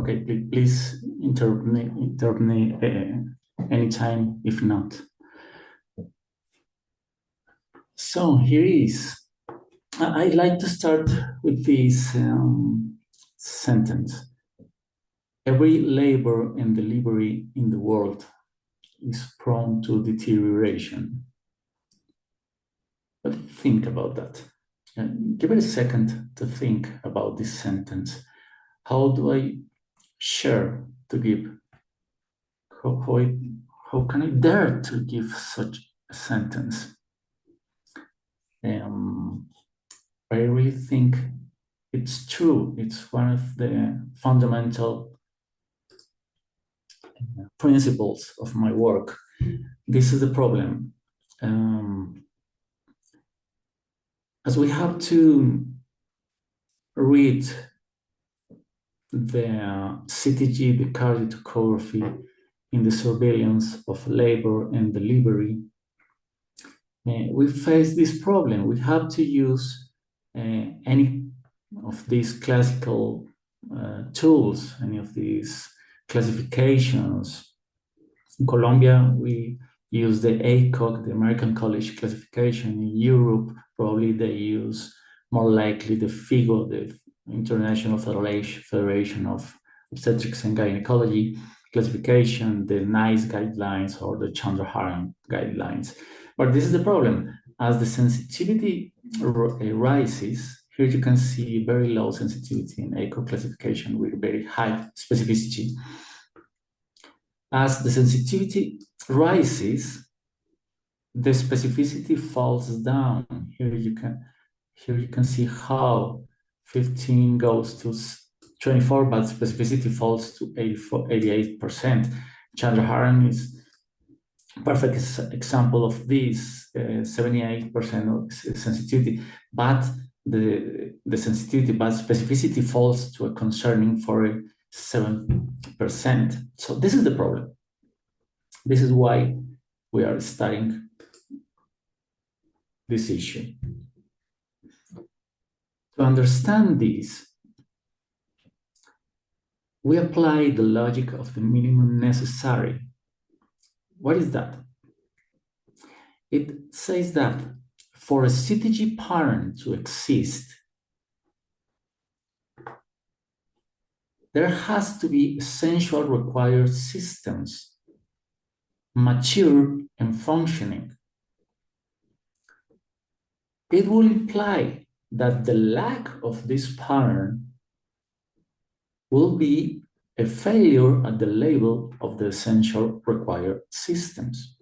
Okay, please interrupt me anytime if not. So here is, I'd like to start with this sentence. Every labor and delivery in the world is prone to deterioration. But think about that. Give it a second to think about this sentence. How do I share to give? How can I dare to give such a sentence? I really think it's true. It's one of the fundamental principles of my work. This is the problem. As we have to read the CTG, the cardiotocography, in the surveillance of labor and delivery, we face this problem. We have to use any of these classical tools, any of these classifications. In Colombia, we use the ACOG, the American College Classification. In Europe, probably they use more likely the FIGO, the International Federation of Obstetrics and Gynecology classification, the NICE guidelines or the Chandra-Haran guidelines. But this is the problem. As the sensitivity rises, here you can see very low sensitivity in ACOG classification with very high specificity. As the sensitivity rises, the specificity falls down. Here you can see how 15 goes to 24, but specificity falls to 88%. Chandra-Haran is a perfect example of this, 78% of sensitivity, but the sensitivity, but specificity falls to a concerning 47%. So this is the problem. This is why we are studying this issue. To understand this, we apply the logic of the minimum necessary. What is that? It says that for a CTG pattern to exist, there has to be essential required systems, mature and functioning. It will imply that the lack of this pattern will be a failure at the level of the essential required systems.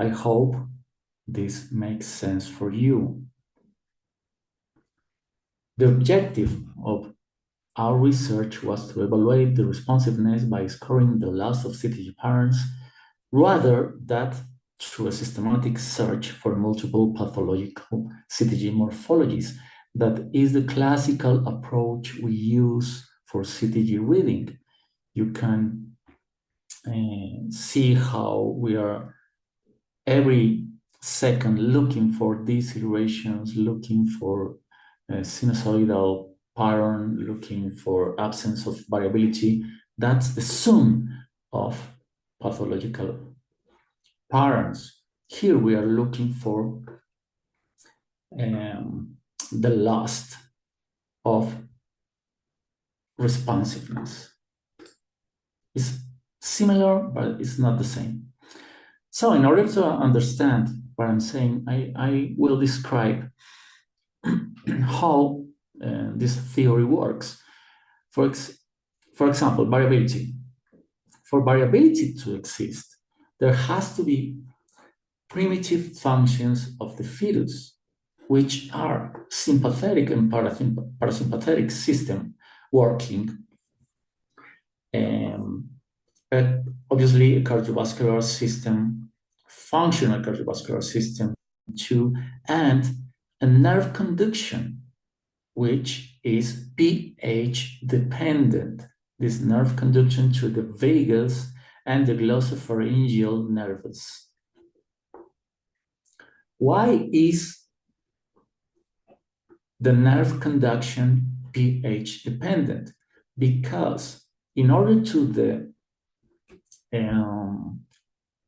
I hope this makes sense for you. The objective of our research was to evaluate the responsiveness by scoring the loss of CTG patterns rather than through a systematic search for multiple pathological CTG morphologies. That is the classical approach we use for CTG reading. You can see how we are every second looking for these iterations, looking for a sinusoidal pattern, looking for absence of variability. That's the sum of pathological patterns. Here we are looking for the loss of responsiveness. It's similar, but it's not the same. So in order to understand what I'm saying, I will describe how this theory works. For example, variability. For variability to exist, there has to be primitive functions of the fetus, which are sympathetic and parasympathetic system working. Obviously, a cardiovascular system, functional cardiovascular system too, and a nerve conduction, which is pH dependent. This nerve conduction through the vagus and the glossopharyngeal nerves. Why is the nerve conduction pH dependent? Because in order to the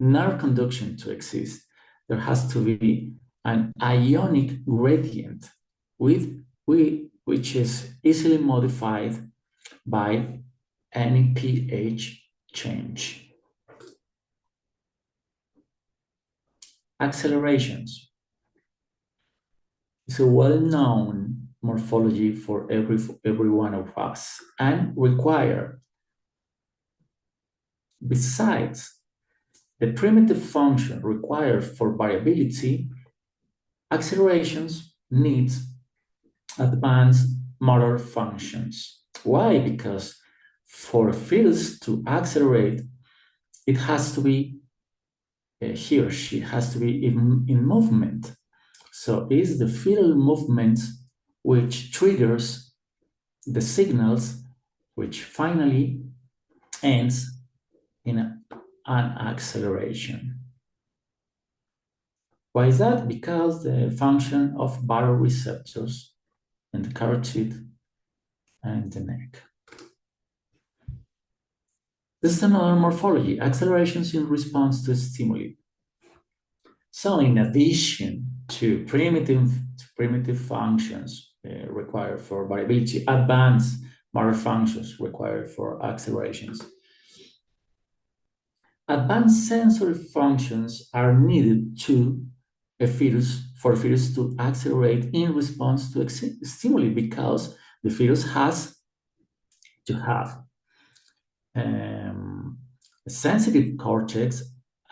nerve conduction to exist, there has to be an ionic gradient which is easily modified by any pH change. Accelerations is a well-known morphology for every one of us and require, besides the primitive function required for variability, accelerations need advanced motor functions. Why? Because for a fetus to accelerate, it has to be, he or she has to be in movement. So it's the fetal movement which triggers the signals, which finally ends in an acceleration. Why is that? Because the function of baroreceptors in the carotid and the neck. This is another morphology, accelerations in response to stimuli. So in addition to primitive functions required for variability, advanced motor functions required for accelerations. Advanced sensory functions are needed for a fetus to accelerate in response to stimuli, because the fetus has to have a sensitive cortex,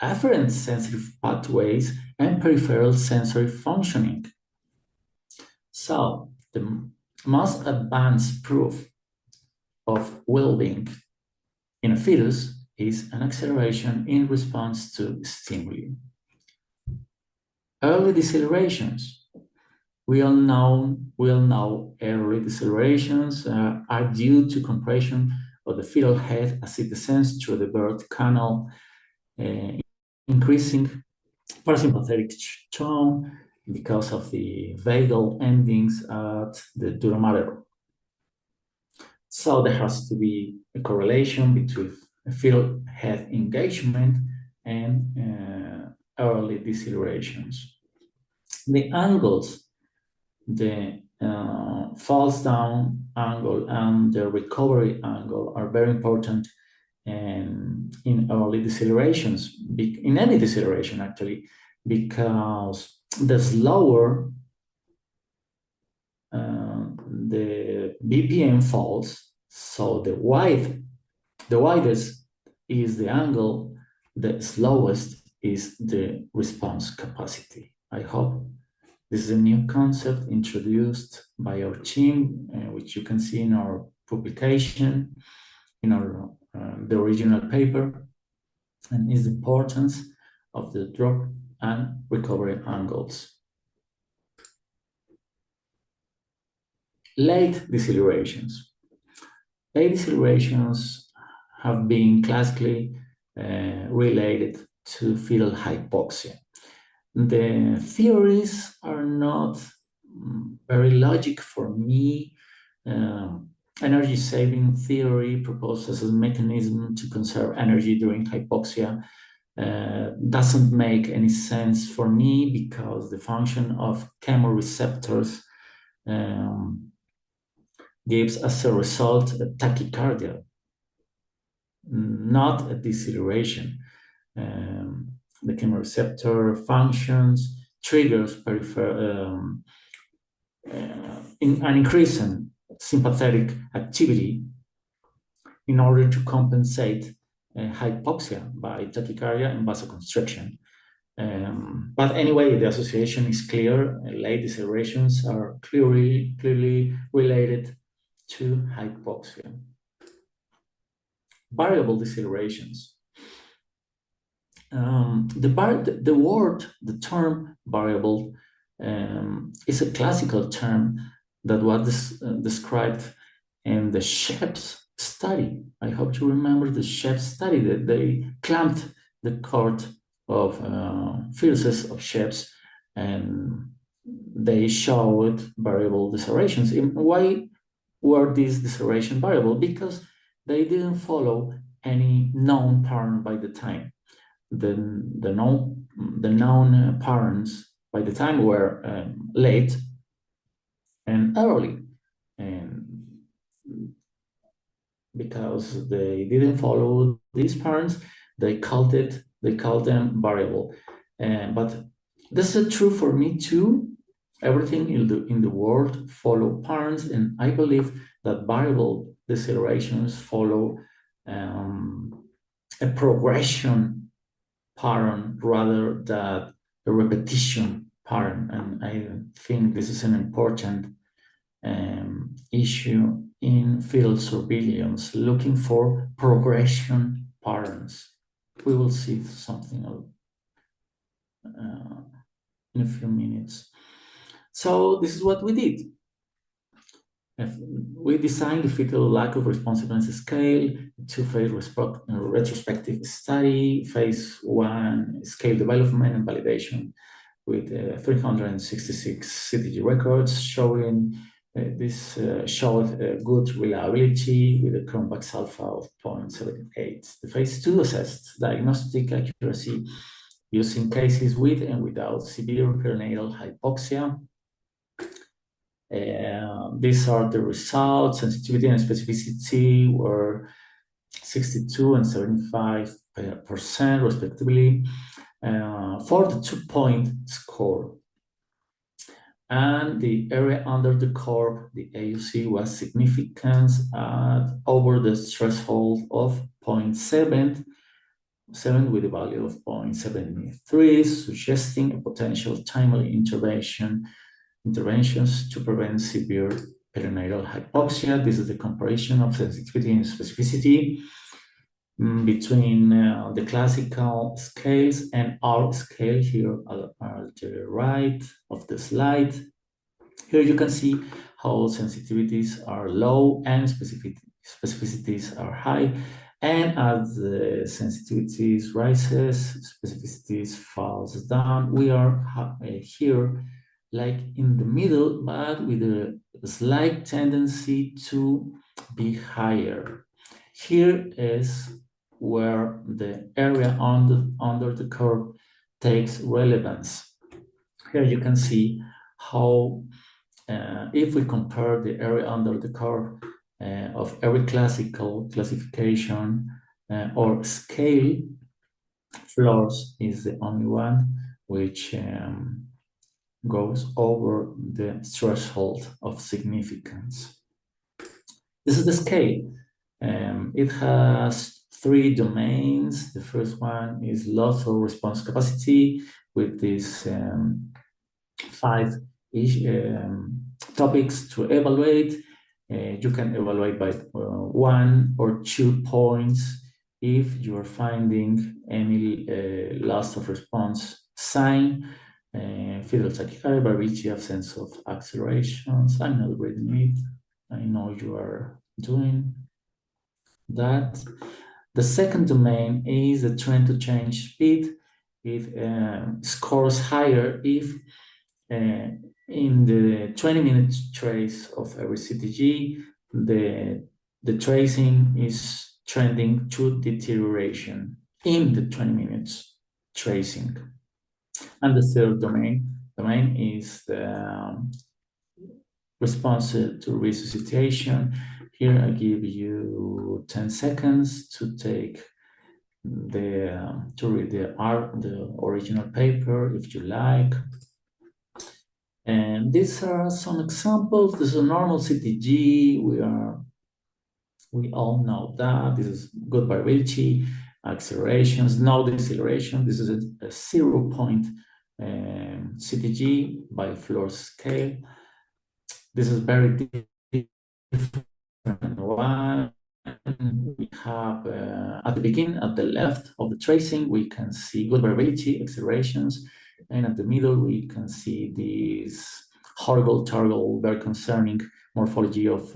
afferent sensitive pathways, and peripheral sensory functioning. So the most advanced proof of well-being in a fetus is an acceleration in response to stimuli. Early decelerations. We all know early decelerations are due to compression of the fetal head as it descends through the birth canal, increasing parasympathetic tone because of the vagal endings at the dura mater. So there has to be a correlation between fetal head engagement and early decelerations. The angles, the falls down angle and the recovery angle are very important in early decelerations, in any deceleration actually, because the slower the BPM falls, so the widest is the angle, the slowest is the response capacity. I hope this is a new concept introduced by our team, which you can see in our publication, in our the original paper, and is the importance of the drop and recovery angles. Late decelerations. Late decelerations have been classically related to fetal hypoxia. The theories are not very logic for me. Energy saving theory proposes a mechanism to conserve energy during hypoxia. Doesn't make any sense for me because the function of chemoreceptors gives as a result a tachycardia, not a deceleration. The chemoreceptor functions, triggers an increase in sympathetic activity in order to compensate hypoxia by tachycardia and vasoconstriction. But anyway, the association is clear. Late decelerations are clearly related to hypoxia. Variable decelerations. The term variable is a classical term that was described in the Shepp's study. I hope you remember the Shepp's study that they clamped the cord of fetuses of Shepp's and they showed variable decelerations. Why were these deceleration variable? Because they didn't follow any known pattern by the time. The known patterns by the time were late and early, and because they didn't follow these patterns, they called them variable. But this is true for me too. Everything in the world follow patterns, and I believe that variable decelerations follow a progression pattern rather than a repetition pattern. And I think this is an important issue in field surveillance, looking for progression patterns. We will see something in a few minutes. So this is what we did. We designed the fetal lack of responsiveness scale, two-phase retrospective study, phase one scale development and validation with 366 CTG records showing this showed good reliability with a Cronbach's alpha of 0.78. The phase two assessed diagnostic accuracy using cases with and without severe perinatal hypoxia. These are the results. Sensitivity and specificity were 62 and 75% respectively for the 2-point score. And the area under the curve, the AUC, was significant at over the threshold of 0.7 with a value of 0.73, suggesting a potential timely interventions to prevent severe perinatal hypoxia. This is the comparison of sensitivity and specificity between the classical scales and our scale here at the right of the slide. Here you can see how sensitivities are low and specificities are high. And as the sensitivities rises, specificities falls down. We are here like in the middle, but with a slight tendency to be higher. Here is where the area under the curve takes relevance. Here you can see how if we compare the area under the curve of every classical classification or scale, FLORS is the only one which goes over the threshold of significance. This is the scale. It has 3 domains. The first one is loss of response capacity with these 5 topics to evaluate. You can evaluate by 1 or 2 points if you are finding any loss of response sign, fetal tachycardia, variability, absence of accelerations. I'm not reading it. I know you are doing that. The second domain is the trend to change speed. It scores higher if in the 20-minute trace of every CTG, the tracing is trending to deterioration in the 20 minutes tracing. And the third domain is the response to resuscitation. Here I give you 10 seconds to take to read the original paper if you like. And these are some examples. This is a normal CTG. We all know that. This is good variability, accelerations, no deceleration. This is a 0-point CTG by FLORS scale. This is very different one. We have at the beginning, at the left of the tracing, we can see good variability, accelerations, and at the middle, we can see this horrible, very concerning morphology of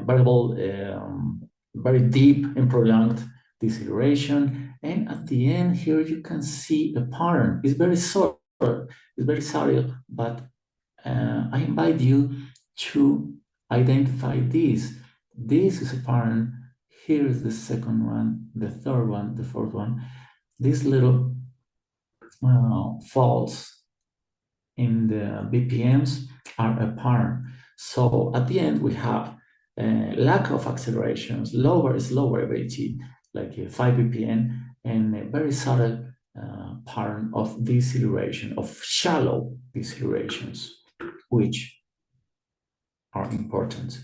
variable, very deep and prolonged deceleration. And at the end here, you can see a pattern. It's very subtle, but I invite you to identify this. This is a pattern. Here is the second one, the third one, the fourth one. These little faults in the BPMs are a pattern. So at the end, we have lack of accelerations, lower slow variability, like a 5 BPM, and a very subtle pattern of deceleration, of shallow decelerations, which are important.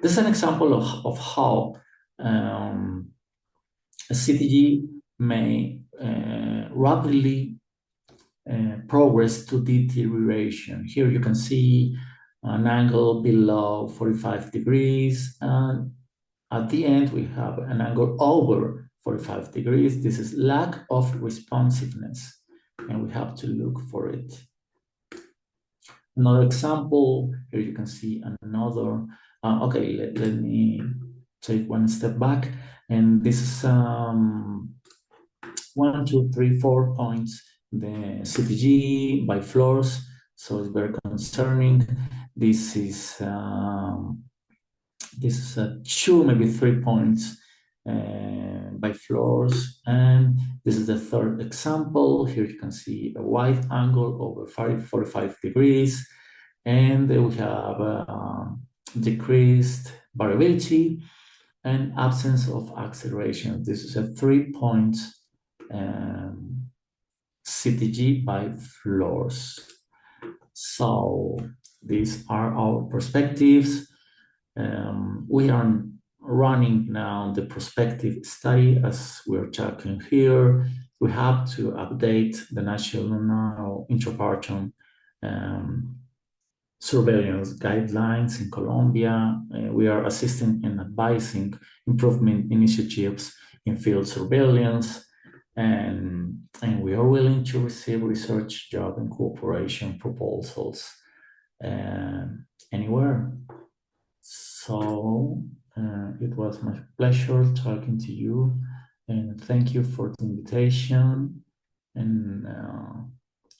This is an example of how a CTG may rapidly progress to deterioration. Here you can see an angle below 45 degrees, and at the end we have an angle over 45 degrees. This is lack of responsiveness, and we have to look for it. Another example, here you can see another, okay, let me take one step back, and this is 1, 2, 3, 4 points, the CTG by FLORS, so it's very concerning. This is 2, maybe 3 points by FLORS, and this is the third example. Here you can see a wide angle over 45 degrees, and we have decreased variability and absence of acceleration. This is a 3 points CTG by FLORS. So these are our perspectives. We are running now the prospective study as we're talking here. We have to update the national intrapartum surveillance guidelines in Colombia. We are assisting and advising improvement initiatives in field surveillance, and we are willing to receive research, job, and cooperation proposals anywhere. So it was my pleasure talking to you, and thank you for the invitation, and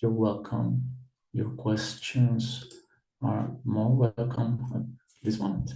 you're welcome. Your questions are more welcome at this moment.